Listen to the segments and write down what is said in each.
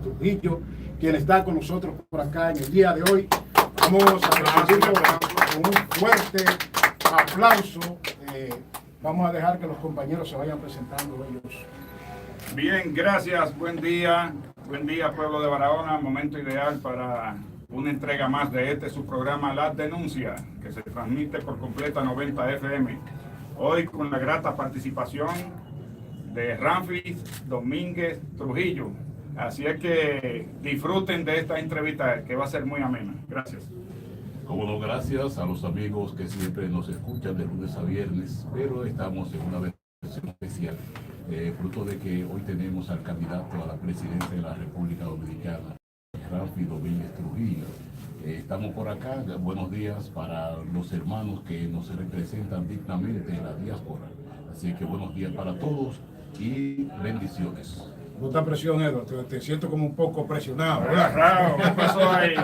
Trujillo, quien está con nosotros por acá en el día de hoy. Vamos a recibirlo con un fuerte aplauso. Vamos a dejar que los compañeros se vayan presentando ellos. Bien, gracias. Buen día, pueblo de Barahona. Momento ideal para una entrega más de su programa La Denuncia, que se transmite por completa 90 FM. Hoy con la grata participación de Ramfis Domínguez Trujillo. Así es que disfruten de esta entrevista que va a ser muy amena. Gracias. Como no, gracias a los amigos que siempre nos escuchan de lunes a viernes, pero estamos en una versión especial, fruto de que hoy tenemos al candidato a la presidencia de la República Dominicana, Ramfis Domínguez Trujillo. Estamos por acá. Buenos días para los hermanos que nos representan dignamente en la diáspora. Así que buenos días para todos y bendiciones. Mucha presión, Eduardo. Te siento como un poco presionado, ¿verdad? Claro, ¿qué pasó ahí?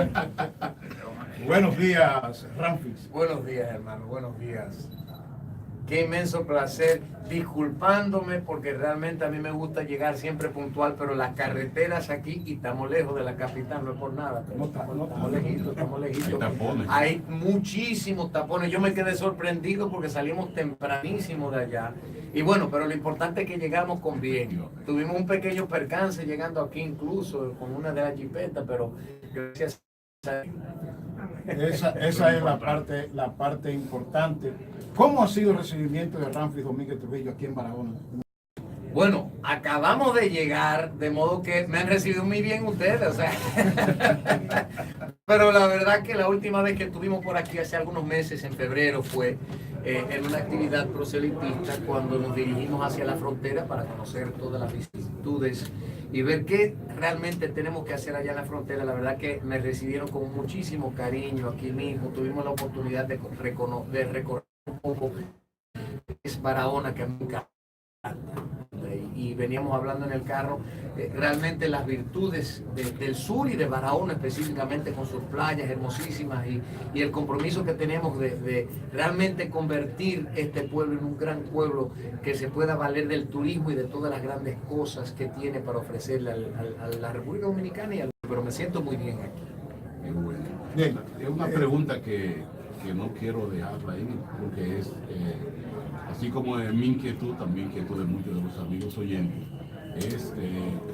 Buenos días, Ramfis. Buenos días, hermano. Buenos días. Qué inmenso placer. Disculpándome porque realmente a mí me gusta llegar siempre puntual, pero las carreteras aquí, y estamos lejos de la capital, no es por nada, pero estamos lejitos. Hay tapones. Hay muchísimos tapones. Yo me quedé sorprendido porque salimos tempranísimo de allá. Y bueno, pero lo importante es que llegamos con bien. Tuvimos un pequeño percance llegando aquí incluso con una de las jipetas, pero gracias a... Esa es la parte importante. ¿Cómo ha sido el recibimiento de Ramfis Domínguez Trujillo aquí en Barahona? Bueno, acabamos de llegar, de modo que me han recibido muy bien ustedes, o sea. Pero la verdad que la última vez que estuvimos por aquí hace algunos meses, en febrero, fue en una actividad proselitista cuando nos dirigimos hacia la frontera para conocer todas las vicisitudes y ver qué realmente tenemos que hacer allá en la frontera. La verdad que me recibieron con muchísimo cariño aquí mismo. Tuvimos la oportunidad de recorrer un poco es Barahona, que a mí me encanta. Y veníamos hablando en el carro realmente las virtudes del sur y de Barahona específicamente, con sus playas hermosísimas y el compromiso que tenemos de realmente convertir este pueblo en un gran pueblo que se pueda valer del turismo y de todas las grandes cosas que tiene para ofrecerle a la República Dominicana, pero me siento muy bien aquí. Bueno. Bien, es una pregunta que no quiero dejarla ahí, porque es, así como de mi inquietud, también inquietud de muchos de los amigos oyentes, es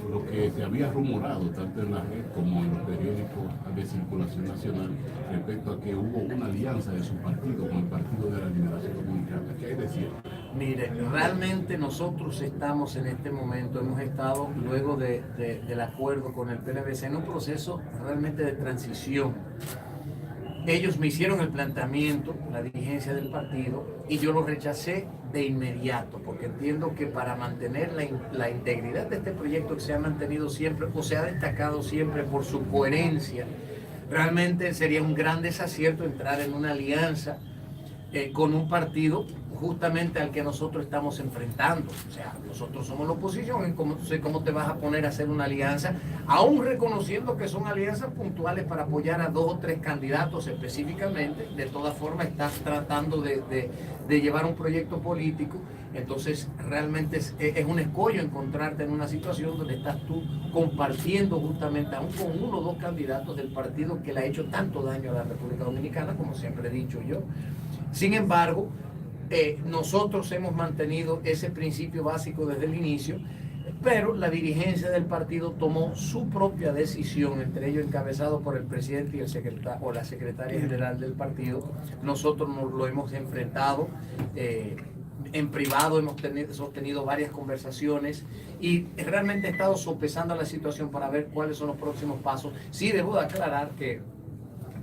lo que se había rumorado tanto en la red como en los periódicos de circulación nacional respecto a que hubo una alianza de su partido con el Partido de la Liberación Dominicana. ¿Qué hay de cierto? Mire, realmente nosotros estamos en este momento, hemos estado luego del acuerdo con el PLVC en un proceso realmente de transición. Ellos me hicieron el planteamiento, la dirigencia del partido, y yo lo rechacé de inmediato, porque entiendo que para mantener la integridad de este proyecto, que se ha mantenido siempre, o se ha destacado siempre por su coherencia, realmente sería un gran desacierto entrar en una alianza con un partido justamente al que nosotros estamos enfrentando. O sea, nosotros somos la oposición, y ¿cómo te vas a poner a hacer una alianza? Aún reconociendo que son alianzas puntuales para apoyar a 2 o 3 candidatos específicamente, de todas formas estás tratando de llevar un proyecto político. Entonces realmente es un escollo encontrarte en una situación donde estás tú compartiendo justamente aún con 1 o 2 candidatos del partido que le ha hecho tanto daño a la República Dominicana, como siempre he dicho yo. Sin embargo, nosotros hemos mantenido ese principio básico desde el inicio, pero la dirigencia del partido tomó su propia decisión, entre ellos encabezado por el presidente y el secretario o la secretaria general del partido. Nosotros nos lo hemos enfrentado en privado, hemos sostenido varias conversaciones y realmente he estado sopesando la situación para ver cuáles son los próximos pasos. Sí, debo de aclarar que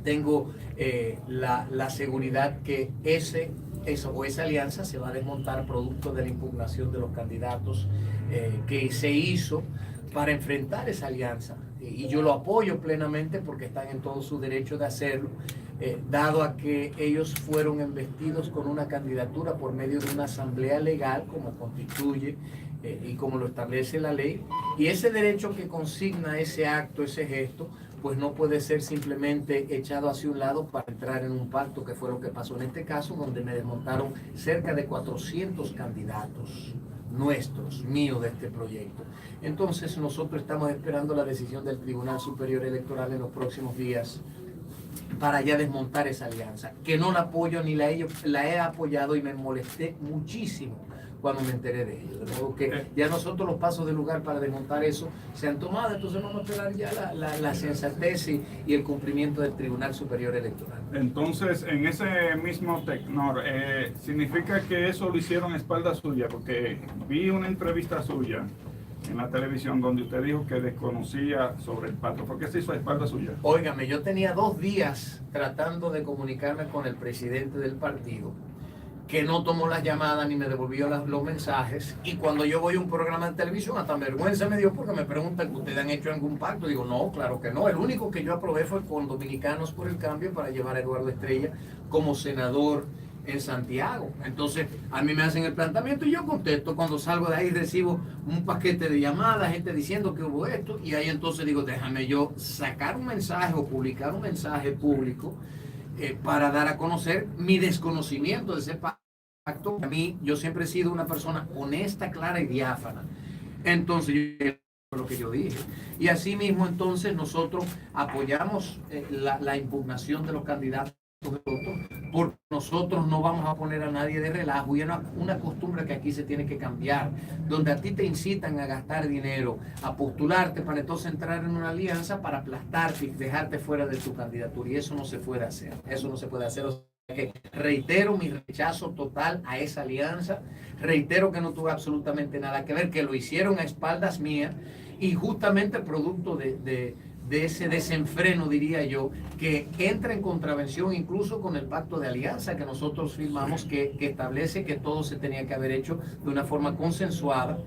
tengo la seguridad que esa alianza se va a desmontar producto de la impugnación de los candidatos que se hizo para enfrentar esa alianza. Y yo lo apoyo plenamente porque están en todo su derecho de hacerlo, dado a que ellos fueron investidos con una candidatura por medio de una asamblea legal, como constituye y como lo establece la ley. Y ese derecho que consigna ese acto, ese gesto, pues no puede ser simplemente echado hacia un lado para entrar en un pacto, que fue lo que pasó en este caso, donde me desmontaron cerca de 400 candidatos. míos de este proyecto. Entonces nosotros estamos esperando la decisión del Tribunal Superior Electoral en los próximos días para ya desmontar esa alianza, que no la apoyo ni la he apoyado, y me molesté muchísimo cuando me enteré de ello. De modo que ya nosotros los pasos del lugar para desmontar eso se han tomado, entonces vamos a esperar ya la sensatez y el cumplimiento del Tribunal Superior Electoral. Entonces, en ese mismo tenor, ¿significa que eso lo hicieron a espaldas suya? Porque vi una entrevista suya en la televisión donde usted dijo que desconocía sobre el pacto. ¿Por qué se hizo a espaldas suya? Óigame, yo tenía 2 días tratando de comunicarme con el presidente del partido, que no tomó las llamadas ni me devolvió los mensajes, y cuando yo voy a un programa de televisión hasta vergüenza me dio porque me preguntan que ustedes han hecho algún pacto. Digo, no, claro que no. El único que yo aprobé fue con Dominicanos por el Cambio para llevar a Eduardo Estrella como senador en Santiago. Entonces a mí me hacen el planteamiento y yo contesto. Cuando salgo de ahí recibo un paquete de llamadas, gente diciendo que hubo esto, y ahí entonces digo, déjame yo sacar un mensaje o publicar un mensaje público para dar a conocer mi desconocimiento de ese pacto. A mí, yo siempre he sido una persona honesta, clara y diáfana. Entonces, lo que yo dije. Y así mismo, entonces, nosotros apoyamos la impugnación de los candidatos, porque nosotros no vamos a poner a nadie de relajo, y es una costumbre que aquí se tiene que cambiar, donde a ti te incitan a gastar dinero, a postularte para entonces entrar en una alianza para aplastarte y dejarte fuera de tu candidatura, y eso no se puede hacer. Eso no se puede hacer. Que reitero mi rechazo total a esa alianza, reitero que no tuvo absolutamente nada que ver, que lo hicieron a espaldas mías, y justamente producto de ese desenfreno, diría yo, que entra en contravención incluso con el pacto de alianza que nosotros firmamos, que establece que todo se tenía que haber hecho de una forma consensuada,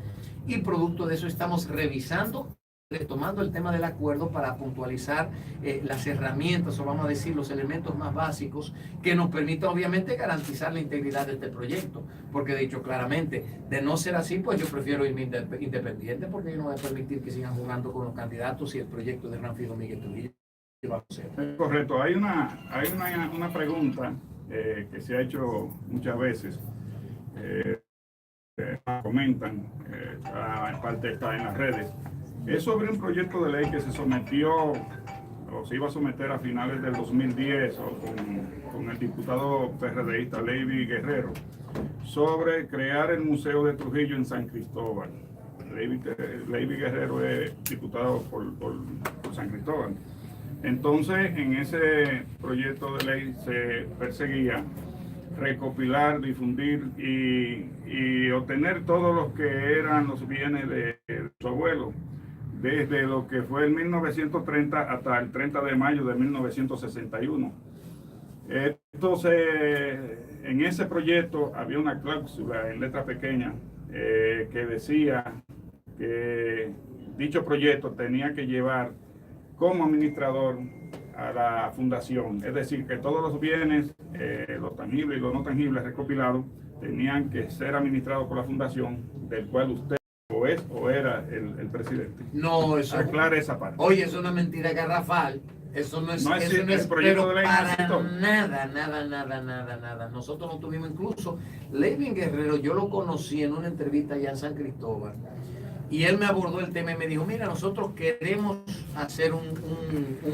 y producto de eso estamos revisando, retomando el tema del acuerdo para puntualizar las herramientas, o vamos a decir los elementos más básicos que nos permitan obviamente garantizar la integridad de este proyecto, porque he dicho claramente, de no ser así, pues yo prefiero irme independiente, porque yo no voy a permitir que sigan jugando con los candidatos y el proyecto de Ránfido Miguel Trujillo. Correcto, hay una pregunta que se ha hecho muchas veces, comentan, en parte está en las redes. Es sobre un proyecto de ley que se sometió o se iba a someter a finales del 2010 con el diputado PRDista Leiby Guerrero, sobre crear el Museo de Trujillo en San Cristóbal. Leiby Guerrero es diputado por San Cristóbal. Entonces, en ese proyecto de ley se perseguía recopilar, difundir y obtener todos los que eran los bienes de su abuelo, desde lo que fue el 1930 hasta el 30 de mayo de 1961. Entonces, en ese proyecto había una cláusula en letra pequeña que decía que dicho proyecto tenía que llevar como administrador a la fundación, es decir, que todos los bienes, los tangibles y los no tangibles recopilados, tenían que ser administrados por la fundación, del cual usted o es o era el presidente. No, eso aclare esa parte. Oye, es una mentira garrafal. Eso no es, eso no es, proyecto de ley para nada. Nosotros no tuvimos, incluso Leiby Guerrero, yo lo conocí en una entrevista allá en San Cristóbal, y él me abordó el tema y me dijo, mira, nosotros queremos hacer un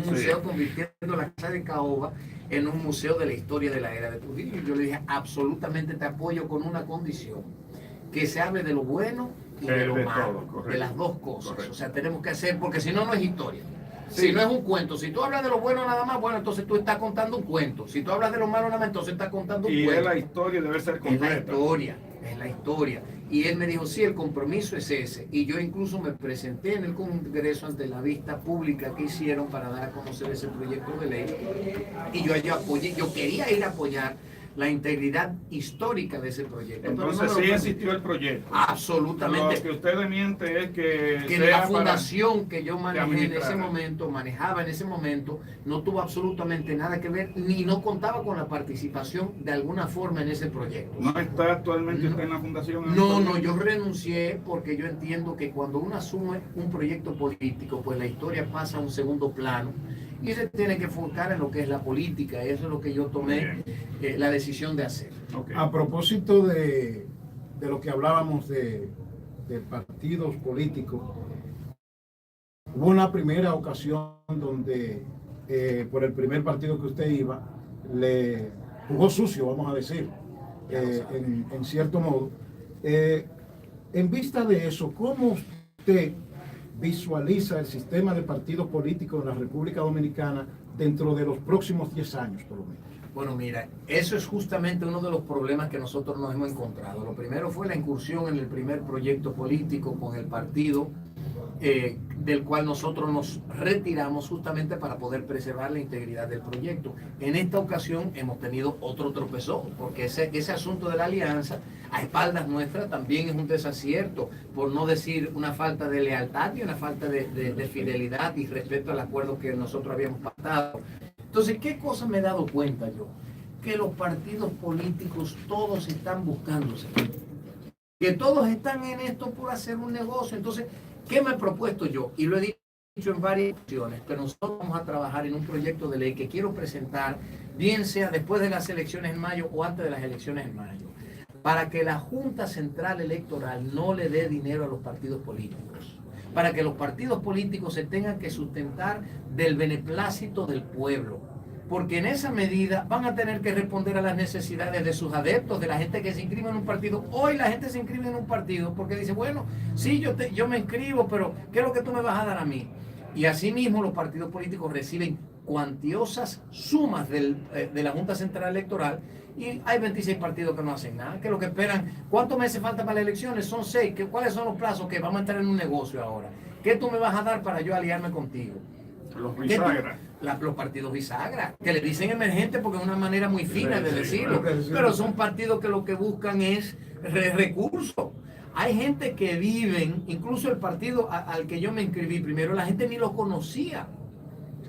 museo, convirtiendo la Casa de Caoba en un museo de la historia de la era de Trujillo. Y yo le dije, absolutamente te apoyo con una condición, que se hable de lo bueno y de lo malo, de las dos cosas. Correcto. O sea, tenemos que hacer, porque si no, no es historia. Sí. Si no es un cuento, si tú hablas de lo bueno nada más, bueno, entonces tú estás contando un cuento. Si tú hablas de lo malo nada más, entonces estás contando un cuento. Y es la historia, debe ser completa. Es la historia. Y él me dijo, sí, el compromiso es ese. Y yo incluso me presenté en el Congreso ante la vista pública que hicieron para dar a conocer ese proyecto de ley. Y yo apoyé, yo quería ir a apoyar la integridad histórica de ese proyecto. Entonces sí existió el proyecto. Absolutamente. Lo que usted desmiente es que la fundación que yo manejé en ese momento, manejaba en ese momento, no tuvo absolutamente nada que ver, ni no contaba con la participación de alguna forma en ese proyecto. ¿No está actualmente usted en la fundación? No, yo renuncié porque yo entiendo que cuando uno asume un proyecto político, pues la historia pasa a un segundo plano y se tiene que enfocar en lo que es la política. Eso es lo que yo tomé la decisión de hacer. Okay. A propósito de lo que hablábamos de de partidos políticos. Hubo una primera ocasión donde por el primer partido que usted iba, le jugó sucio, vamos a decir, en cierto modo. En vista de eso, ¿cómo usted visualiza el sistema de partidos políticos en la República Dominicana dentro de los próximos 10 años, por lo menos? Bueno, mira, eso es justamente uno de los problemas que nosotros nos hemos encontrado. Lo primero fue la incursión en el primer proyecto político con el partido del cual nosotros nos retiramos justamente para poder preservar la integridad del proyecto. En esta ocasión hemos tenido otro tropezón, porque ese asunto de la alianza a espaldas nuestras también es un desacierto, por no decir una falta de lealtad y una falta de fidelidad y respeto al acuerdo que nosotros habíamos pactado. Entonces, ¿qué cosa me he dado cuenta yo? Que los partidos políticos todos están buscándose, que todos están en esto por hacer un negocio. Entonces, ¿qué me he propuesto yo? Y lo he dicho en varias ocasiones, que nosotros vamos a trabajar en un proyecto de ley que quiero presentar, bien sea después de las elecciones en mayo o antes de las elecciones en mayo, para que la Junta Central Electoral no le dé dinero a los partidos políticos, para que los partidos políticos se tengan que sustentar del beneplácito del pueblo, porque en esa medida van a tener que responder a las necesidades de sus adeptos, de la gente que se inscribe en un partido. Hoy la gente se inscribe en un partido porque dice, bueno, sí, yo me inscribo, pero ¿qué es lo que tú me vas a dar a mí? Y asimismo los partidos políticos reciben cuantiosas sumas de la Junta Central Electoral, y hay 26 partidos que no hacen nada, que lo que esperan, ¿cuántos meses falta para las elecciones? Son 6, ¿cuáles son los plazos? Que vamos a entrar en un negocio ahora. ¿Qué tú me vas a dar para yo aliarme contigo? Los bisagras. Los partidos bisagra, que le dicen emergente porque es una manera muy fina de decirlo, pero son partidos que lo que buscan es recursos. Hay gente que viven, incluso el partido al que yo me inscribí primero, la gente ni lo conocía.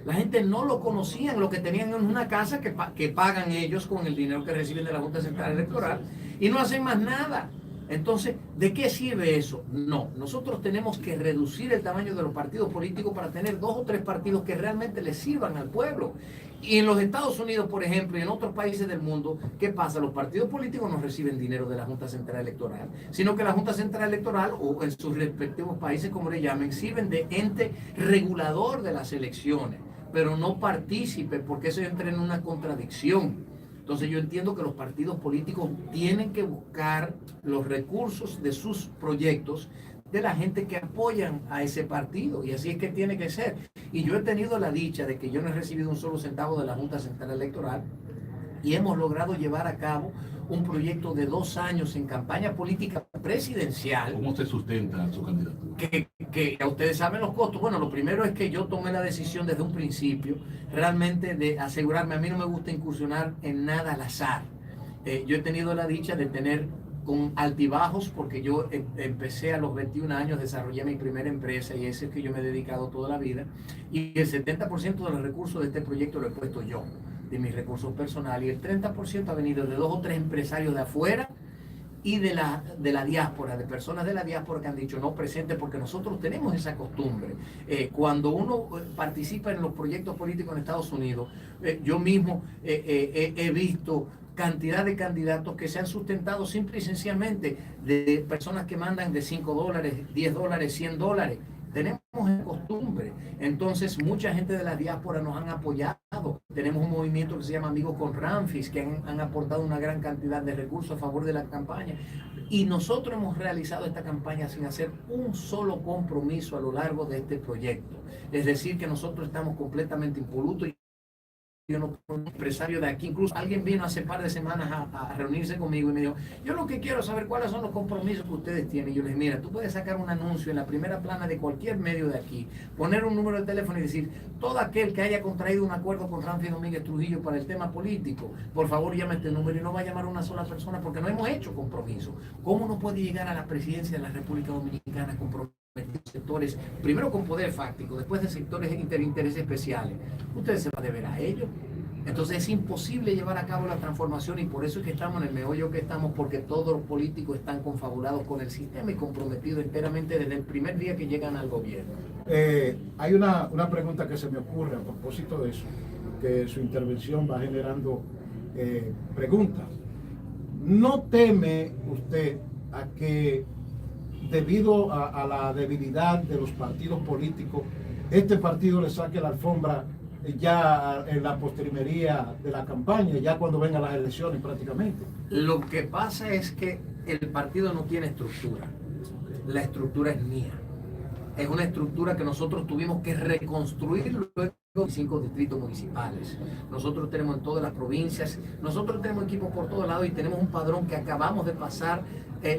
La gente no lo conocían, lo que tenían en una casa que pagan ellos con el dinero que reciben de la Junta Central Electoral, y no hacen más nada. Entonces, ¿de qué sirve eso? No, nosotros tenemos que reducir el tamaño de los partidos políticos para tener 2 o 3 partidos que realmente les sirvan al pueblo. Y en los Estados Unidos, por ejemplo, y en otros países del mundo, ¿qué pasa? Los partidos políticos no reciben dinero de la Junta Central Electoral, sino que la Junta Central Electoral, o en sus respectivos países, como le llamen, sirven de ente regulador de las elecciones, pero no partícipe, porque eso entra en una contradicción. Entonces yo entiendo que los partidos políticos tienen que buscar los recursos de sus proyectos de la gente que apoyan a ese partido, y así es que tiene que ser. Y yo he tenido la dicha de que yo no he recibido un solo centavo de la Junta Central Electoral, y hemos logrado llevar a cabo un proyecto de 2 años en campaña política presidencial. ¿Cómo se sustenta su candidatura? Que ustedes saben los costos. Bueno, lo primero es que yo tomé la decisión desde un principio realmente de asegurarme. A mí no me gusta incursionar en nada al azar. Yo he tenido la dicha de tener con altibajos, porque yo empecé a los 21 años, desarrollé mi primera empresa, y ese es que yo me he dedicado toda la vida, y el 70% de los recursos de este proyecto lo he puesto yo, de mis recursos personales, y el 30% ha venido de 2 o 3 empresarios de afuera y de la diáspora, de personas de la diáspora que han dicho no presente, porque nosotros tenemos esa costumbre. Cuando uno participa en los proyectos políticos en Estados Unidos, yo mismo he visto cantidad de candidatos que se han sustentado simple y sencillamente de personas que mandan de $5, $10, $100. Tenemos esa costumbre. Entonces, mucha gente de la diáspora nos han apoyado. Tenemos un movimiento que se llama Amigos con Ramfis, que han aportado una gran cantidad de recursos a favor de la campaña. Y nosotros hemos realizado esta campaña sin hacer un solo compromiso a lo largo de este proyecto. Es decir, que nosotros estamos completamente impolutos. Yo no soy un empresario de aquí. Incluso alguien vino hace par de semanas a reunirse conmigo y me dijo, yo lo que quiero es saber cuáles son los compromisos que ustedes tienen. Y yo les dije, mira, tú puedes sacar un anuncio en la primera plana de cualquier medio de aquí, poner un número de teléfono y decir, todo aquel que haya contraído un acuerdo con Ramfis Domínguez Trujillo para el tema político, por favor llame este número, y no va a llamar a una sola persona porque no hemos hecho compromiso. ¿Cómo no puede llegar a la presidencia de la República Dominicana comprometido sectores, primero con poder fáctico, después de sectores de intereses especiales? Ustedes se van a deber a ellos. Entonces es imposible llevar a cabo la transformación, y por eso es que estamos en el meollo que estamos, porque todos los políticos están confabulados con el sistema y comprometidos enteramente desde el primer día que llegan al gobierno. Hay una pregunta que se me ocurre a propósito de eso, que su intervención va generando preguntas. ¿No teme usted a que debido a la debilidad de los partidos políticos, este partido le saque la alfombra ya en la postrimería de la campaña, ya cuando vengan las elecciones prácticamente? Lo que pasa es que el partido no tiene estructura. La estructura es mía. Es una estructura que nosotros tuvimos que reconstruir luego de 5 distritos municipales. Nosotros tenemos en todas las provincias, nosotros tenemos equipos por todos lados y tenemos un padrón que acabamos de pasar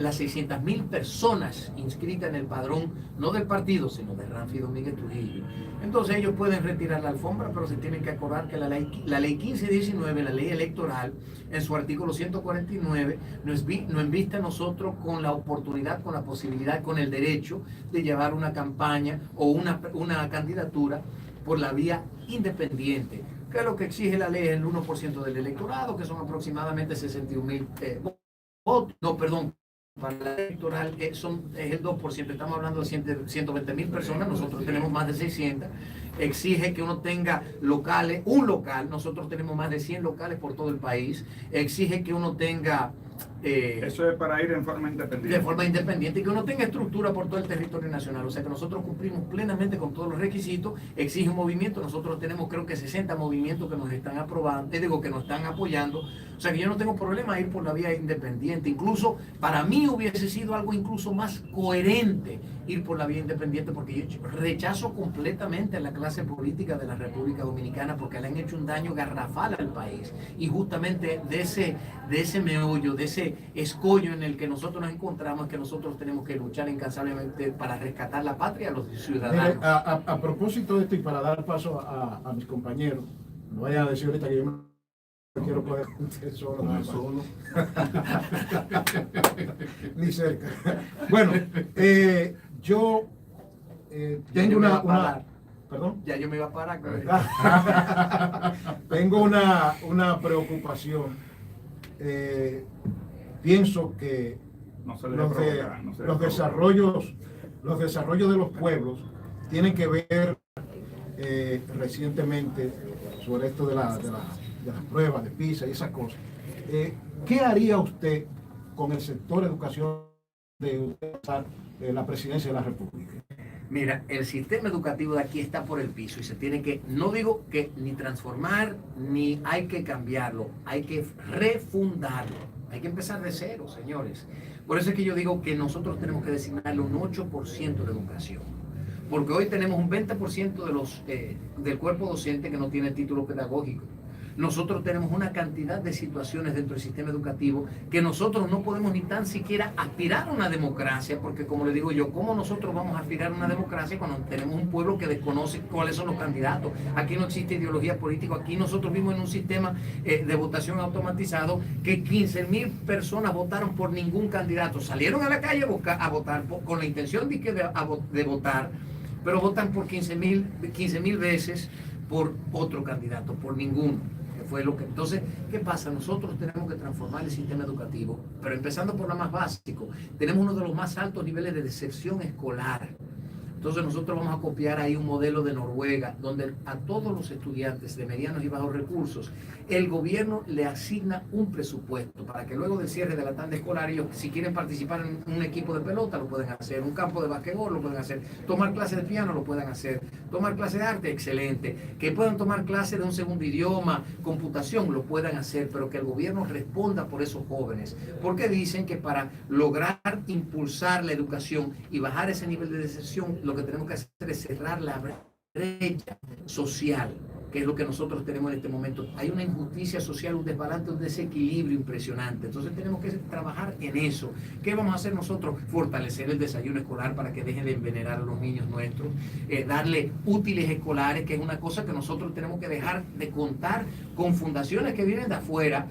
las 600.000 personas inscritas en el padrón, no del partido, sino de Ramfi Domínguez Trujillo. Entonces ellos pueden retirar la alfombra, pero se tienen que acordar que la ley 1519, la ley electoral, en su artículo 149, nos inviste a nosotros con la oportunidad, con la posibilidad, con el derecho de llevar una campaña o una candidatura por la vía independiente, que es lo que exige la ley, el 1% del electorado, que son aproximadamente 61.000 votos. No, perdón, para la electoral es el 2%, estamos hablando de 120.000 personas, nosotros tenemos más de 600. Exige que uno tenga locales, un local, nosotros tenemos más de 100 locales por todo el país. Exige que uno tenga... eso es para ir en forma independiente. De forma independiente y que uno tenga estructura por todo el territorio nacional. O sea que nosotros cumplimos plenamente con todos los requisitos. Exige un movimiento. Nosotros tenemos creo que 60 movimientos que nos están aprobando, que nos están apoyando. O sea que yo no tengo problema en ir por la vía independiente. Incluso para mí hubiese sido algo incluso más coherente ir por la vía independiente, porque yo rechazo completamente a la clase política de la República Dominicana porque le han hecho un daño garrafal al país. Y justamente de ese meollo, de ese escollo en el que nosotros nos encontramos, es que nosotros tenemos que luchar incansablemente para rescatar la patria a los ciudadanos. Mire, a propósito de esto y para dar paso a mis compañeros, no vayan a decir ahorita que yo me quiero poder solo. No es solo. Ni cerca. Bueno, yo tengo una... ¿Perdón? Ya yo me iba a parar. Tengo una preocupación. Pienso que los desarrollos de los pueblos tienen que ver recientemente sobre esto de las pruebas de PISA y esas cosas. ¿Qué haría usted con el sector educación de la presidencia de la República? Mira, el sistema educativo de aquí está por el piso y se tiene que, no digo que ni transformar, ni hay que cambiarlo, hay que refundarlo. Hay que empezar de cero, señores. Por eso es que yo digo que nosotros tenemos que designarle un 8% de educación. Porque hoy tenemos un 20% del cuerpo docente que no tiene título pedagógico. Nosotros tenemos una cantidad de situaciones dentro del sistema educativo que nosotros no podemos ni tan siquiera aspirar a una democracia, porque como le digo yo, ¿cómo nosotros vamos a aspirar a una democracia cuando tenemos un pueblo que desconoce cuáles son los candidatos? Aquí no existe ideología política, aquí nosotros vivimos en un sistema de votación automatizado que 15.000 personas votaron por ningún candidato, salieron a la calle a votar con la intención de votar, pero votan por 15.000 veces por otro candidato, por ninguno. Fue lo que, entonces, ¿qué pasa? Nosotros tenemos que transformar el sistema educativo, pero empezando por lo más básico. Tenemos uno de los más altos niveles de deserción escolar. Entonces nosotros vamos a copiar ahí un modelo de Noruega, donde a todos los estudiantes de medianos y bajos recursos, el gobierno le asigna un presupuesto para que luego del cierre de la tanda escolar, ellos si quieren participar en un equipo de pelota, lo pueden hacer, un campo de basquetbol, lo pueden hacer, tomar clases de piano, lo pueden hacer, tomar clases de arte, excelente, que puedan tomar clases de un segundo idioma, computación, lo puedan hacer, pero que el gobierno responda por esos jóvenes, porque dicen que para lograr impulsar la educación y bajar ese nivel de deserción, lo que tenemos que hacer es cerrar la brecha social, que es lo que nosotros tenemos en este momento. Hay una injusticia social, un desbalance, un desequilibrio impresionante. Entonces tenemos que trabajar en eso. ¿Qué vamos a hacer nosotros? Fortalecer el desayuno escolar para que dejen de envenenar a los niños nuestros, darle útiles escolares, que es una cosa que nosotros tenemos que dejar de contar con fundaciones que vienen de afuera,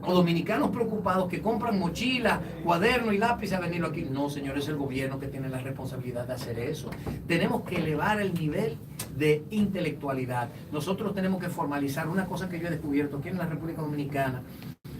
o dominicanos preocupados que compran mochilas, cuadernos y lápices a venirlo aquí. No, señores, es el gobierno que tiene la responsabilidad de hacer eso. Tenemos que elevar el nivel de intelectualidad. Nosotros tenemos que formalizar una cosa que yo he descubierto aquí en la República Dominicana.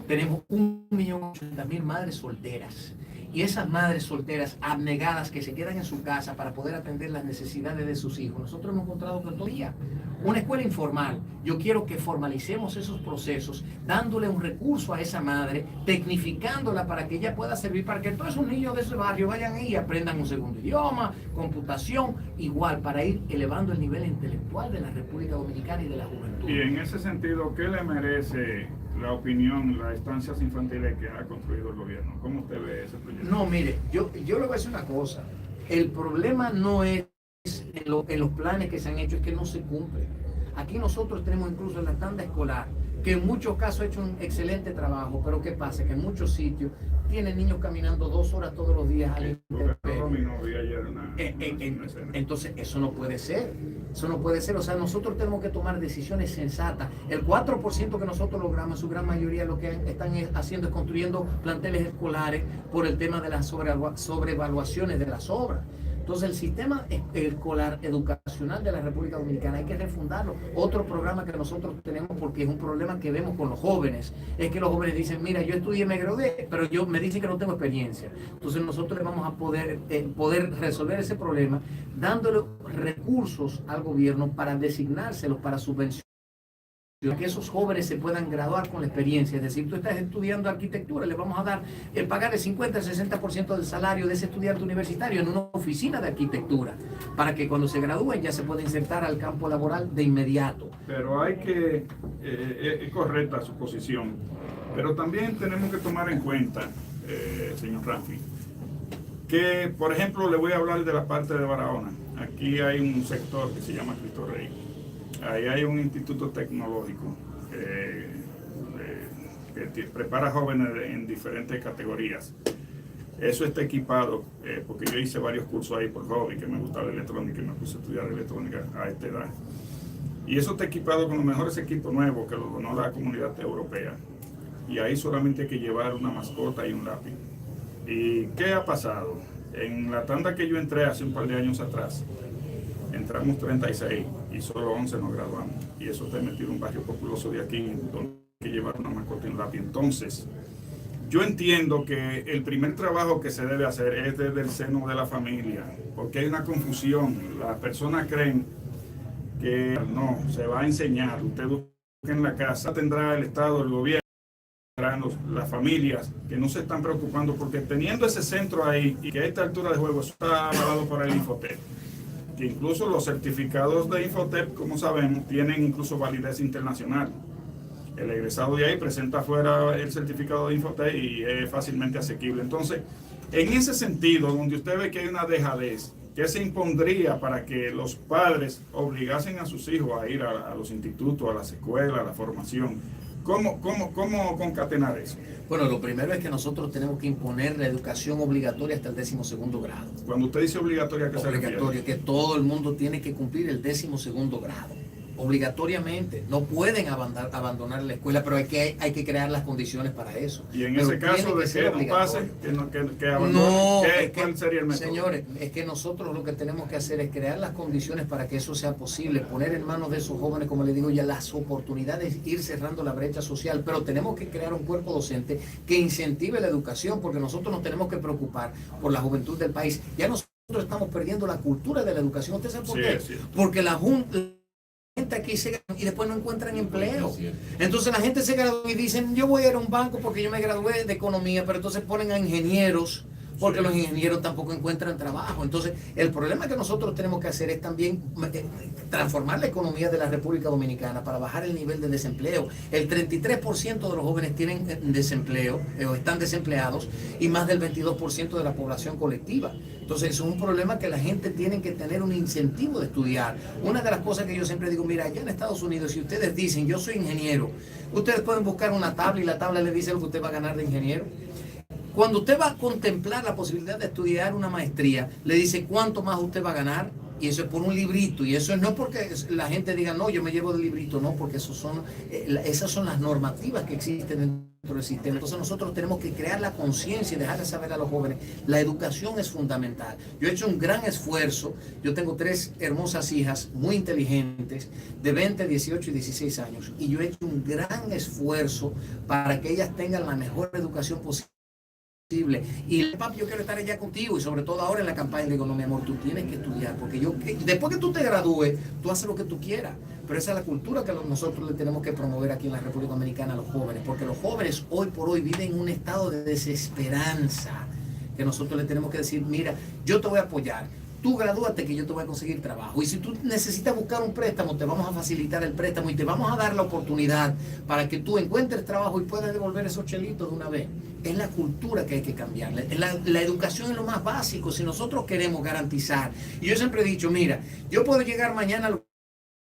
Tenemos 1.800.000 madres solteras. Y esas madres solteras, abnegadas, que se quedan en su casa para poder atender las necesidades de sus hijos. Nosotros hemos encontrado que todavía una escuela informal, yo quiero que formalicemos esos procesos, dándole un recurso a esa madre, tecnificándola para que ella pueda servir, para que todos esos niños de ese barrio vayan ahí y aprendan un segundo idioma, computación, igual, para ir elevando el nivel intelectual de la República Dominicana y de la juventud. Y en ese sentido, ¿qué le merece la opinión, las estancias infantiles que ha construido el gobierno? ¿Cómo usted ve ese proyecto? No, mire, yo le voy a decir una cosa. El problema no es en los planes que se han hecho, es que no se cumplen. Aquí nosotros tenemos incluso en la tanda escolar, que en muchos casos ha hecho un excelente trabajo, pero ¿qué pasa? Que en muchos sitios tienen niños caminando 2 horas todos los días al Entonces, eso no puede ser. Eso no puede ser. O sea, nosotros tenemos que tomar decisiones sensatas. El 4% que nosotros logramos, en su gran mayoría, lo que están haciendo es construyendo planteles escolares por el tema de las sobrevaluaciones de las obras. Entonces, el sistema escolar educacional de la República Dominicana hay que refundarlo. Otro programa que nosotros tenemos, porque es un problema que vemos con los jóvenes, es que los jóvenes dicen, mira, yo estudié, me gradué, pero me dicen que no tengo experiencia. Entonces, nosotros le vamos a poder resolver ese problema dándole recursos al gobierno para designárselos, para subvencionar, que esos jóvenes se puedan graduar con la experiencia. Es decir, tú estás estudiando arquitectura, le vamos a dar pagar el 50, el 60% del salario de ese estudiante universitario en una oficina de arquitectura, para que cuando se gradúen ya se pueda insertar al campo laboral de inmediato. Pero hay que, es correcta su posición, pero también tenemos que tomar en cuenta, señor Rafi, que, por ejemplo, le voy a hablar de la parte de Barahona. Aquí hay un sector que se llama Cristo Rey. Ahí hay un instituto tecnológico que prepara jóvenes en diferentes categorías. Eso está equipado, porque yo hice varios cursos ahí por hobby, que me gustaba la electrónica y me puse a estudiar electrónica a esta edad. Y eso está equipado con los mejores equipos nuevos que lo donó la Comunidad Europea. Y ahí solamente hay que llevar una mascota y un lápiz. ¿Y qué ha pasado? En la tanda que yo entré hace un par de años atrás, entramos 36 y solo 11 nos graduamos. Y eso está metido en un barrio populoso de aquí, donde hay que llevar una mascota y un lápiz. Entonces, yo entiendo que el primer trabajo que se debe hacer es desde el seno de la familia, porque hay una confusión. Las personas creen que no, se va a enseñar. Usted busca en la casa, tendrá el Estado, el gobierno, las familias que no se están preocupando, porque teniendo ese centro ahí y que a esta altura de juego está avalado por el Infotep, que incluso los certificados de Infotep, como sabemos, tienen incluso validez internacional. El egresado de ahí presenta afuera el certificado de Infotep y es fácilmente asequible. Entonces, en ese sentido, donde usted ve que hay una dejadez, ¿qué se impondría para que los padres obligasen a sus hijos a ir a los institutos, a las escuelas, a la formación? ¿Cómo concatenar eso? Bueno, lo primero es que nosotros tenemos que imponer la educación obligatoria hasta el 12º grado. Cuando usted dice obligatoria, ¿qué se refiere? Obligatoria, que todo el mundo tiene que cumplir el 12º grado. Obligatoriamente. No pueden abandonar la escuela, pero hay que crear las condiciones para eso. Y en pero ese caso de que no pase, que abandone, ¿cuál sería el método? Señores, es que nosotros lo que tenemos que hacer es crear las condiciones para que eso sea posible, poner en manos de esos jóvenes, como les digo ya, las oportunidades, ir cerrando la brecha social, pero tenemos que crear un cuerpo docente que incentive la educación, porque nosotros nos tenemos que preocupar por la juventud del país. Ya nosotros estamos perdiendo la cultura de la educación. ¿Usted sabe por qué? Sí. Porque la gente aquí se gradúa y después no encuentran empleo. Entonces la gente se gradúa y dicen, yo voy a ir a un banco porque yo me gradué de economía, pero entonces ponen a ingenieros, porque los ingenieros tampoco encuentran trabajo. Entonces, el problema que nosotros tenemos que hacer es también transformar la economía de la República Dominicana para bajar el nivel de desempleo. El 33% de los jóvenes tienen desempleo o están desempleados, y más del 22% de la población colectiva. Entonces, es un problema que la gente tiene que tener un incentivo de estudiar. Una de las cosas que yo siempre digo, mira, allá en Estados Unidos, si ustedes dicen, yo soy ingeniero, ustedes pueden buscar una tabla y la tabla le dice lo que usted va a ganar de ingeniero. Cuando usted va a contemplar la posibilidad de estudiar una maestría, le dice cuánto más usted va a ganar, y eso es por un librito, y eso es no porque la gente diga, no, yo me llevo del librito, no, porque esas son las normativas que existen dentro del sistema. Entonces nosotros tenemos que crear la conciencia y dejarle saber a los jóvenes, la educación es fundamental. Yo he hecho un gran esfuerzo, yo tengo 3 hermosas hijas muy inteligentes, de 20, 18 y 16 años, y yo he hecho un gran esfuerzo para que ellas tengan la mejor educación posible Y papi, yo quiero estar allá contigo, y sobre todo ahora en la campaña le digo, no, mi amor, tú tienes que estudiar, porque después que tú te gradúes, tú haces lo que tú quieras. Pero esa es la cultura que nosotros le tenemos que promover aquí en la República Dominicana a los jóvenes, porque los jóvenes hoy por hoy viven en un estado de desesperanza, que nosotros le tenemos que decir, mira, yo te voy a apoyar, tú gradúate que yo te voy a conseguir trabajo, y si tú necesitas buscar un préstamo, te vamos a facilitar el préstamo y te vamos a dar la oportunidad para que tú encuentres trabajo y puedas devolver esos chelitos de una vez. Es la cultura que hay que cambiarle. La educación es lo más básico. Si nosotros queremos garantizar, y yo siempre he dicho, mira, yo puedo llegar mañana al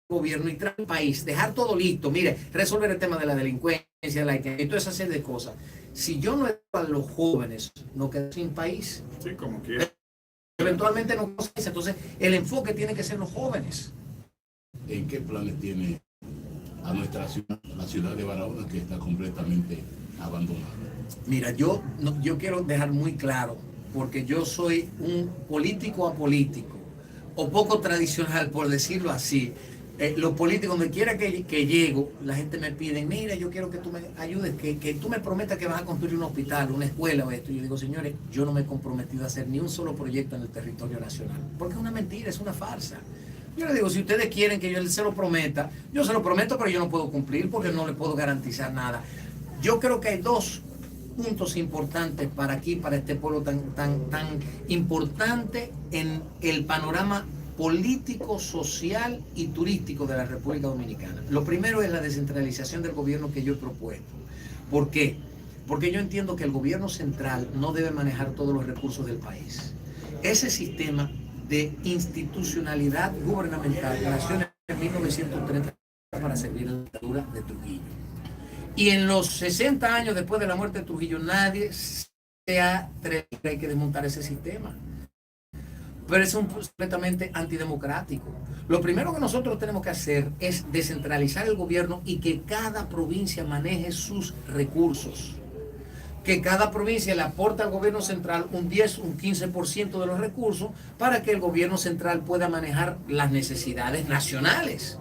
gobierno y traer el país, dejar todo listo, mire, resolver el tema de la delincuencia, y toda esa serie de cosas. Si yo no educo a los jóvenes, no quedo sin país. Sí, como quiera. Eventualmente no conseguimos. Entonces, el enfoque tiene que ser los jóvenes. ¿En qué planes tiene a nuestra ciudad, la ciudad de Barahona, que está completamente abandonada? Mira, yo quiero dejar muy claro, porque yo soy un político apolítico, o poco tradicional, por decirlo así. Los políticos, donde quiera que llego, la gente me pide, mira, yo quiero que tú me ayudes, que tú me prometas que vas a construir un hospital, una escuela o esto. Y yo digo, señores, yo no me he comprometido a hacer ni un solo proyecto en el territorio nacional, porque es una mentira, es una farsa. Yo le digo, si ustedes quieren que yo se lo prometa, yo se lo prometo, pero yo no puedo cumplir porque no le puedo garantizar nada. Yo creo que hay dos puntos importantes para aquí, para este pueblo tan importante en el panorama político, social y turístico de la República Dominicana. Lo primero es la descentralización del gobierno que yo he propuesto. ¿Por qué? Porque yo entiendo que el gobierno central no debe manejar todos los recursos del país. Ese sistema de institucionalidad gubernamental nació en 1930 para servir la dictadura de Trujillo. Y en los 60 años después de la muerte de Trujillo, nadie se ha atrevido a que desmontar ese sistema. Pero es completamente antidemocrático. Lo primero que nosotros tenemos que hacer es descentralizar el gobierno y que cada provincia maneje sus recursos. Que cada provincia le aporte al gobierno central un 10, un 15% de los recursos para que el gobierno central pueda manejar las necesidades nacionales.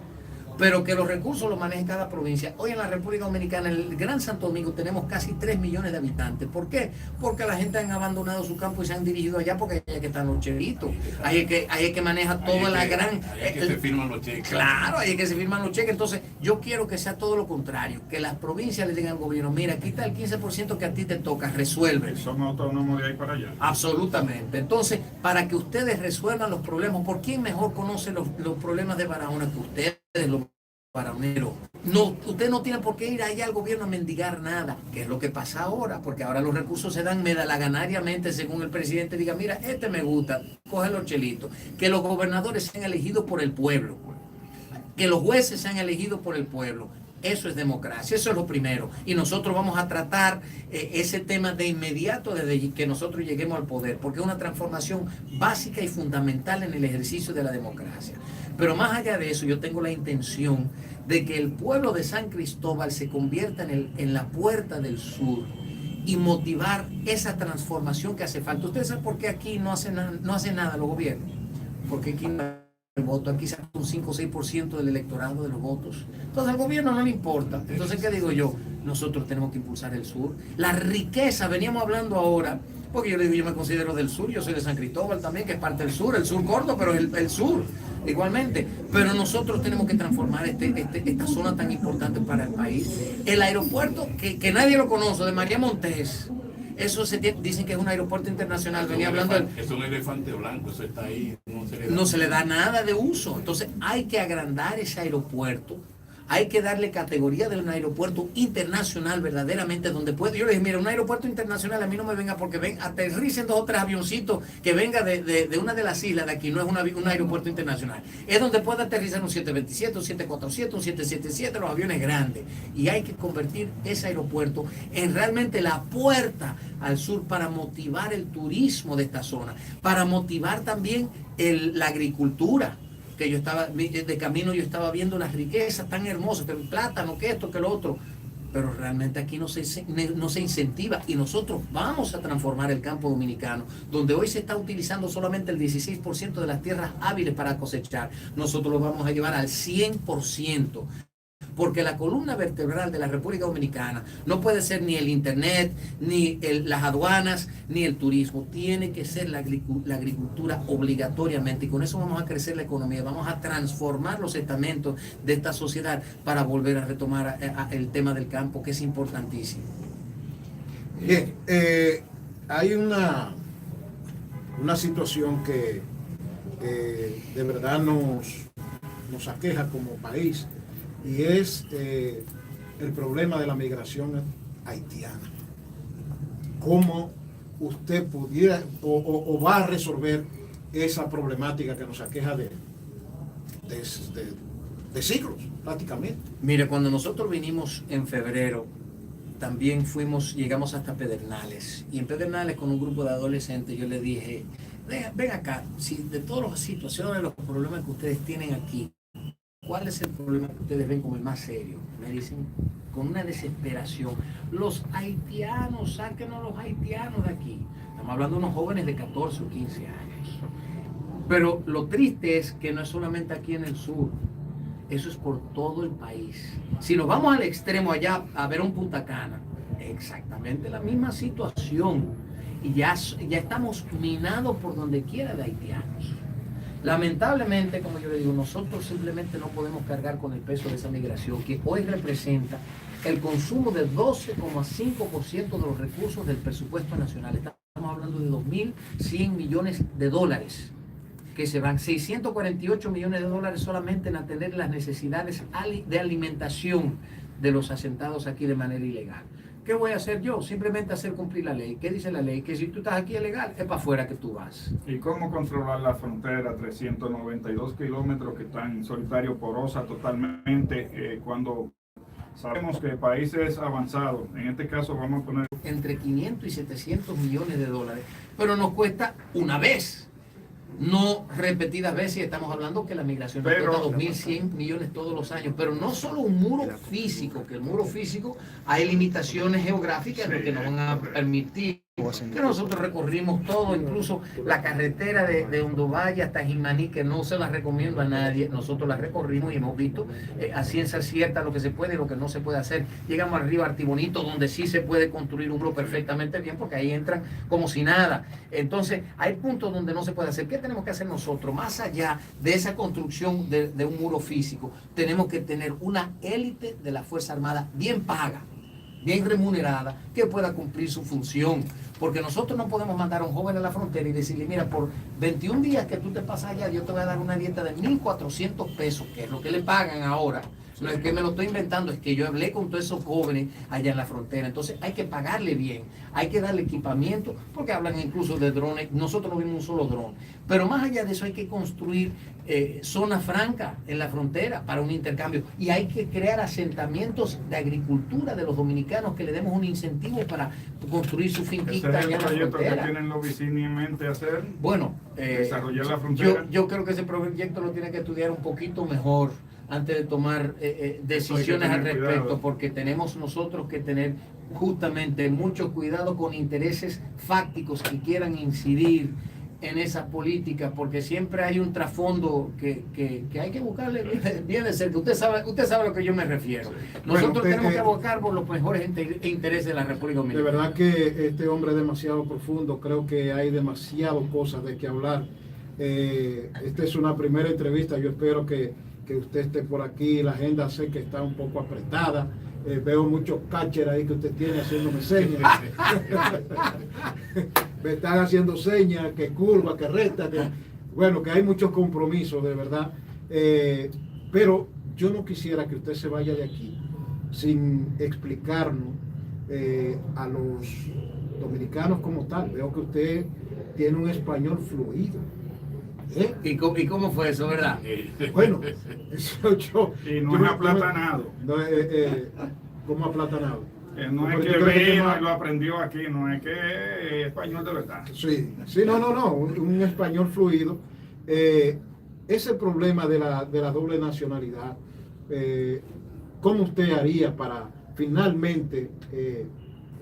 Pero que los recursos los maneje cada provincia. Hoy en la República Dominicana, en el Gran Santo Domingo, tenemos casi 3 millones de habitantes. ¿Por qué? Porque la gente ha abandonado su campo y se han dirigido allá porque ahí es que están los chelitos. Ahí es que maneja toda la gran... Ahí es que se firman los cheques. Claro, ahí es que se firman los cheques. Entonces, yo quiero que sea todo lo contrario. Que las provincias le digan al gobierno, mira, quita el 15% que a ti te toca, resuelve. Son autónomos de ahí para allá. Absolutamente. Entonces, para que ustedes resuelvan los problemas, ¿por quién mejor conoce los problemas de Barahona que ustedes, los barahoneros? No, usted no tiene por qué ir allá al gobierno a mendigar nada, que es lo que pasa ahora, porque ahora los recursos se dan medalaganariamente según el presidente diga, mira, este me gusta, coge los chelitos. Que los gobernadores sean elegidos por el pueblo, que los jueces sean elegidos por el pueblo. Eso es democracia, eso es lo primero. Y nosotros vamos a tratar ese tema de inmediato desde que nosotros lleguemos al poder, porque es una transformación básica y fundamental en el ejercicio de la democracia. Pero más allá de eso, yo tengo la intención de que el pueblo de San Cristóbal se convierta en la puerta del sur y motivar esa transformación que hace falta. ¿Ustedes saben por qué aquí no hace nada los gobiernos? Porque aquí el voto, aquí se hace un 5 o 6% del electorado de los votos. Entonces al gobierno no le importa. Entonces, ¿qué digo yo? Nosotros tenemos que impulsar el sur. La riqueza, veníamos hablando ahora, porque yo le digo, yo me considero del sur, yo soy de San Cristóbal también, que es parte del sur, el sur corto, pero el sur igualmente. Pero nosotros tenemos que transformar esta zona tan importante para el país. El aeropuerto, que nadie lo conoce, de María Montés, eso dicen que es un aeropuerto internacional. Venía hablando es un elefante blanco, eso está ahí, no se le da nada de uso. Entonces hay que agrandar ese aeropuerto, hay que darle categoría de un aeropuerto internacional verdaderamente, donde puede. Yo le dije, mira, un aeropuerto internacional a mí no me venga porque aterricen 2 o 3 avioncitos que venga de una de las islas de aquí, no es un aeropuerto internacional. Es donde puede aterrizar un 727, un 747, un 777, los aviones grandes. Y hay que convertir ese aeropuerto en realmente la puerta al sur para motivar el turismo de esta zona, para motivar también la agricultura. Que yo estaba, de camino yo estaba viendo las riquezas tan hermosas, que el plátano, que esto, que lo otro, pero realmente aquí no se incentiva, y nosotros vamos a transformar el campo dominicano, donde hoy se está utilizando solamente el 16% de las tierras hábiles para cosechar. Nosotros lo vamos a llevar al 100%. porque la columna vertebral de la República Dominicana no puede ser ni el internet, ni las aduanas, ni el turismo. Tiene que ser la agricultura obligatoriamente, y con eso vamos a crecer la economía, vamos a transformar los estamentos de esta sociedad para volver a retomar el tema del campo, que es importantísimo. Bien, hay una situación que de verdad nos aqueja como país, y es el problema de la migración haitiana. ¿Cómo usted pudiera o va a resolver esa problemática que nos aqueja de siglos prácticamente? Mire, cuando nosotros vinimos en febrero, también llegamos hasta Pedernales, y en Pedernales con un grupo de adolescentes yo le dije: ven acá, si de todas las situaciones, de los problemas que ustedes tienen aquí, ¿cuál es el problema que ustedes ven como el más serio? Me dicen con una desesperación: los haitianos, sáquenos los haitianos de aquí. Estamos hablando de unos jóvenes de 14 o 15 años. Pero lo triste es que no es solamente aquí en el sur, eso es por todo el país. Si nos vamos al extremo allá a ver un Punta Cana, exactamente la misma situación. Y ya estamos minados por donde quiera de haitianos. Lamentablemente, como yo le digo, nosotros simplemente no podemos cargar con el peso de esa migración, que hoy representa el consumo de 12,5% de los recursos del presupuesto nacional. Estamos hablando de 2.100 millones de dólares que se van, 648 millones de dólares solamente en atender las necesidades de alimentación de los asentados aquí de manera ilegal. ¿Qué voy a hacer yo? Simplemente hacer cumplir la ley. ¿Qué dice la ley? Que si tú estás aquí ilegal, es para afuera que tú vas. ¿Y cómo controlar la frontera? 392 kilómetros que están en solitario, porosa totalmente, cuando sabemos que países avanzados, en este caso vamos a poner entre 500 y 700 millones de dólares, pero nos cuesta una vez, no repetidas veces. Y estamos hablando que la migración nos cuesta 2.100 millones todos los años, pero no solo un muro físico, que el muro físico hay limitaciones geográficas que nos van a permitir que nosotros recorrimos todo, incluso la carretera de Ondovaya hasta Jimaní, que no se la recomiendo a nadie. Nosotros la recorrimos y hemos visto a ciencia cierta lo que se puede y lo que no se puede hacer. Llegamos al río Artibonito, donde sí se puede construir un muro perfectamente bien, porque ahí entran como si nada. Entonces hay puntos donde no se puede hacer. ¿Qué tenemos que hacer nosotros? Más allá de esa construcción de un muro físico, tenemos que tener una élite de la Fuerza Armada bien paga, bien remunerada, que pueda cumplir su función. Porque nosotros no podemos mandar a un joven a la frontera y decirle: mira, por 21 días que tú te pasas allá, yo te voy a dar una dieta de 1.400 pesos, que es lo que le pagan ahora. No es que me lo estoy inventando, es que yo hablé con todos esos jóvenes allá en la frontera. Entonces hay que pagarle bien, hay que darle equipamiento, porque hablan incluso de drones. Nosotros no vimos un solo dron. Pero más allá de eso hay que construir zona franca en la frontera para un intercambio, y hay que crear asentamientos de agricultura de los dominicanos, que le demos un incentivo para construir su finquita allá en la frontera. ¿Ese es el proyecto que tienen los vecinos en mente hacer? Bueno, desarrollar la frontera. Yo creo que ese proyecto lo tiene que estudiar un poquito mejor antes de tomar decisiones al respecto, cuidado, porque tenemos nosotros que tener justamente mucho cuidado con intereses fácticos que quieran incidir en esa política, porque siempre hay un trasfondo que hay que buscarle bien de cerca. Usted sabe a lo que yo me refiero. Nosotros tenemos que abocar por los mejores intereses de la República Dominicana. De verdad que este hombre es demasiado profundo. Creo que hay demasiadas cosas de que hablar. Esta es una primera entrevista. Yo espero que usted esté por aquí. La agenda sé que está un poco apretada. Veo muchos catchers ahí que usted tiene haciéndome señas. Me están haciendo señas, que curva, que recta, bueno, que hay muchos compromisos, de verdad. Pero yo no quisiera que usted se vaya de aquí sin explicarnos a los dominicanos como tal. Veo que usted tiene un español fluido. ¿Y cómo fue eso, verdad? Bueno, eso yo... Y no es aplatanado. ¿Cómo aplatanado? No es que vino y lo aprendió aquí, no es que es español de verdad. Sí, no, un español fluido. Ese problema de la doble nacionalidad, ¿cómo usted haría para finalmente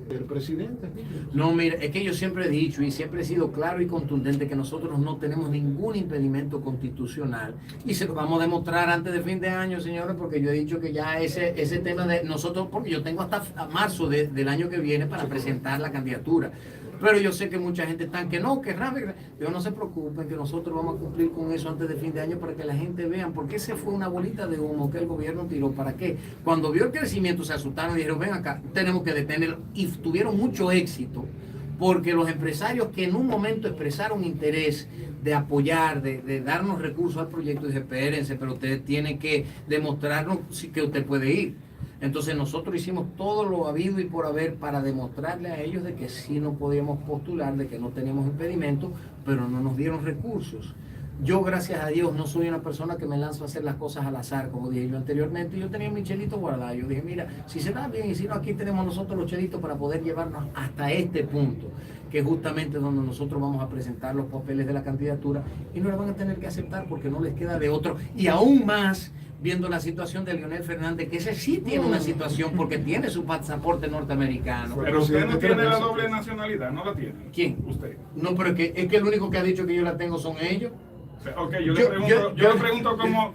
el presidente. No, mira, es que yo siempre he dicho y siempre he sido claro y contundente que nosotros no tenemos ningún impedimento constitucional y se lo vamos a demostrar antes de fin de año, señores, porque yo he dicho que ya ese tema de nosotros, porque yo tengo hasta marzo del año que viene para presentar la candidatura. Pero yo sé que mucha gente está que no, que rápido. Pero no se preocupen, que nosotros vamos a cumplir con eso antes de fin de año para que la gente vea. Porque ese fue una bolita de humo que el gobierno tiró. ¿Para qué? Cuando vio el crecimiento se asustaron y dijeron, ven acá, tenemos que detenerlo. Y tuvieron mucho éxito porque los empresarios que en un momento expresaron interés de apoyar, de darnos recursos al proyecto, dije, espérense, pero ustedes tienen que demostrarnos que usted puede ir. Entonces nosotros hicimos todo lo habido y por haber para demostrarle a ellos de que sí nos podíamos postular, de que no teníamos impedimento, pero no nos dieron recursos. Yo, gracias a Dios, no soy una persona que me lanzo a hacer las cosas al azar, como dije yo anteriormente. Yo tenía mi chelito guardado. Yo dije, mira, si se da bien y si no, aquí tenemos nosotros los chelitos para poder llevarnos hasta este punto, que es justamente donde nosotros vamos a presentar los papeles de la candidatura y no la van a tener que aceptar porque no les queda de otro. Y aún más, viendo la situación de Leonel Fernández, que ese sí tiene una situación porque tiene su pasaporte norteamericano. Pero usted no tiene la doble nacionalidad, ¿no la tiene? ¿Quién? Usted. No, pero es que el único que ha dicho que yo la tengo son ellos. Ok, yo le pregunto como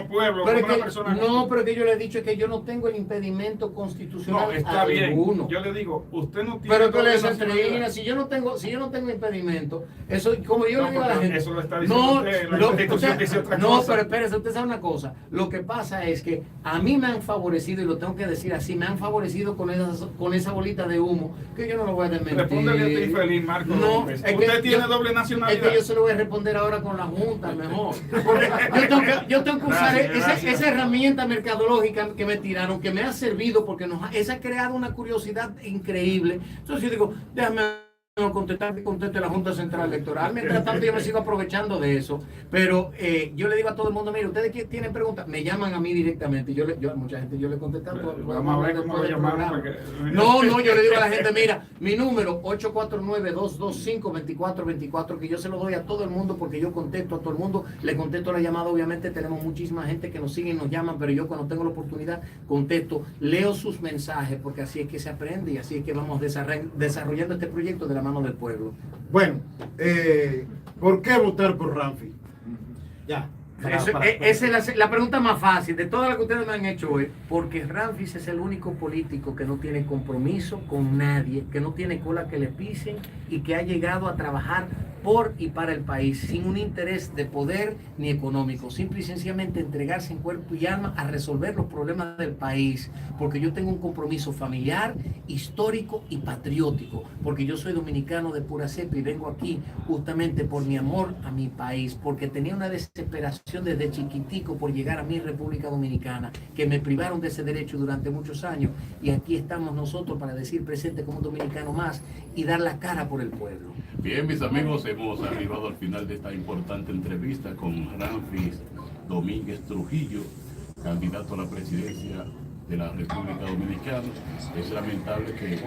pueblo, como una persona. No, pero que yo le he dicho que yo no tengo el impedimento constitucional. No, está bien. Ninguno. Yo le digo, usted no tiene. Pero tú le doble dices, nacionalidad. si yo no tengo impedimento, eso, como yo le digo a la gente. Eso lo está diciendo usted, la Constitución dice otra cosa. No, pero espérese, usted sabe una cosa. Lo que pasa es que a mí me han favorecido, y lo tengo que decir así, me han favorecido con esa bolita de humo, que yo no lo voy a desmentir. Respóndele a ti, feliz Marco No, López. es Usted que tiene yo- doble nacionalidad. Es que yo se lo voy a responder ahora con la Junta, mejor. Porque yo tengo que usar esa herramienta mercadológica que me tiraron, que me ha servido porque esa ha creado una curiosidad increíble. Entonces yo digo, déjame contestar que conteste la Junta Central Electoral. Mientras tanto yo me sigo aprovechando de eso. Pero yo le digo a todo el mundo, mire, ustedes tienen preguntas, me llaman a mí directamente. Yo a mucha gente yo le contesto. Vamos a ver cómo lo llamamos. No, yo le digo a la gente, mira, mi número 849-225-2424, que yo se lo doy a todo el mundo porque yo contesto a todo el mundo, le contesto la llamada. Obviamente tenemos muchísima gente que nos sigue y nos llaman, pero yo cuando tengo la oportunidad contesto, leo sus mensajes, porque así es que se aprende y así es que vamos desarrollando este proyecto de la mano del pueblo. Bueno, ¿por qué votar por Ramfi? Ya. Esa es la pregunta más fácil de todas las que ustedes me han hecho hoy, porque Ramfis es el único político que no tiene compromiso con nadie, que no tiene cola que le pisen y que ha llegado a trabajar por y para el país sin un interés de poder ni económico, simple y sencillamente entregarse en cuerpo y alma a resolver los problemas del país, porque yo tengo un compromiso familiar, histórico y patriótico, porque yo soy dominicano de pura cepa y vengo aquí justamente por mi amor a mi país, porque tenía una desesperación desde chiquitico por llegar a mi República Dominicana, que me privaron de ese derecho durante muchos años, y aquí estamos nosotros para decir presente como un dominicano más y dar la cara por el pueblo. Bien, mis amigos, hemos arribado al final de esta importante entrevista con Ramfis Domínguez Trujillo, candidato a la presidencia de la República Dominicana. Es lamentable que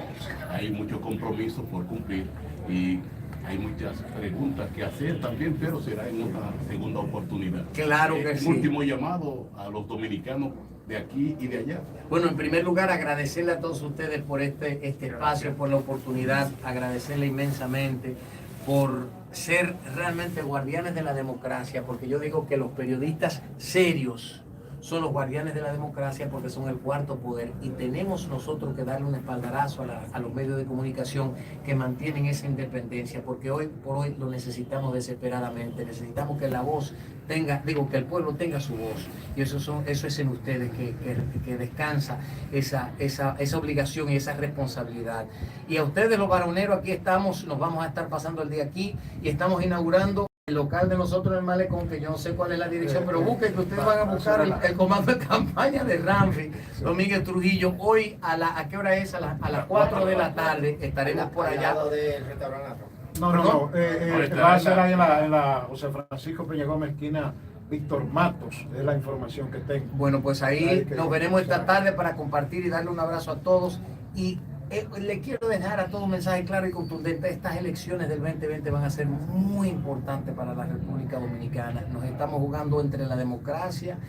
hay mucho compromiso por cumplir y hay muchas preguntas que hacer también, pero será en una segunda oportunidad. Claro que sí. Último llamado a los dominicanos de aquí y de allá. Bueno, en primer lugar, agradecerle a todos ustedes por este espacio, por la oportunidad, agradecerle inmensamente por ser realmente guardianes de la democracia, porque yo digo que los periodistas serios son los guardianes de la democracia porque son el cuarto poder y tenemos nosotros que darle un espaldarazo a los medios de comunicación que mantienen esa independencia, porque hoy por hoy lo necesitamos desesperadamente, necesitamos que la voz tenga, que el pueblo tenga su voz, y eso es en ustedes que descansa esa obligación y esa responsabilidad. Y a ustedes los varoneros, aquí estamos, nos vamos a estar pasando el día aquí y estamos inaugurando el local de nosotros en el Malecón, que yo no sé cuál es la dirección, pero busquen que ustedes van a buscar el comando de campaña de Ramfis Domínguez Trujillo. Hoy, ¿a qué hora es? A las 4 de la tarde estaremos por allá. No, va a ser ahí en la José Francisco Peña Gómez, esquina Víctor Matos, es la información que tengo. Bueno, pues ahí nos veremos esta tarde para compartir y darle un abrazo a todos. Y le quiero dejar a todo un mensaje claro y contundente. Estas elecciones del 2020 van a ser muy importantes para la República Dominicana. Nos estamos jugando entre la democracia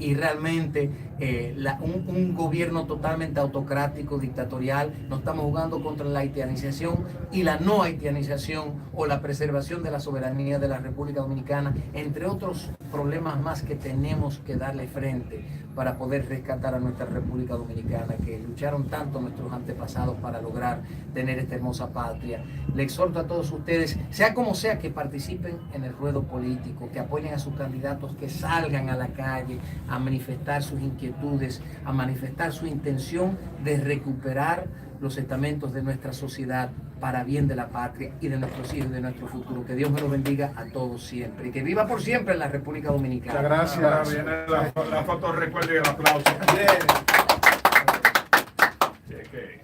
y realmente un gobierno totalmente autocrático, dictatorial. No estamos jugando contra la haitianización y la no haitianización o la preservación de la soberanía de la República Dominicana, entre otros problemas más que tenemos que darle frente para poder rescatar a nuestra República Dominicana, que lucharon tanto nuestros antepasados para lograr tener esta hermosa patria. Le exhorto a todos ustedes, sea como sea, que participen en el ruedo político, que apoyen a sus candidatos, que salgan a la calle a manifestar sus inquietudes, a manifestar su intención de recuperar los estamentos de nuestra sociedad para bien de la patria y de nuestros hijos y de nuestro futuro. Que Dios me lo bendiga a todos siempre y que viva por siempre en la República Dominicana. Muchas Ahora gracias. viene la foto, recuerde el aplauso. Bien. Cheque.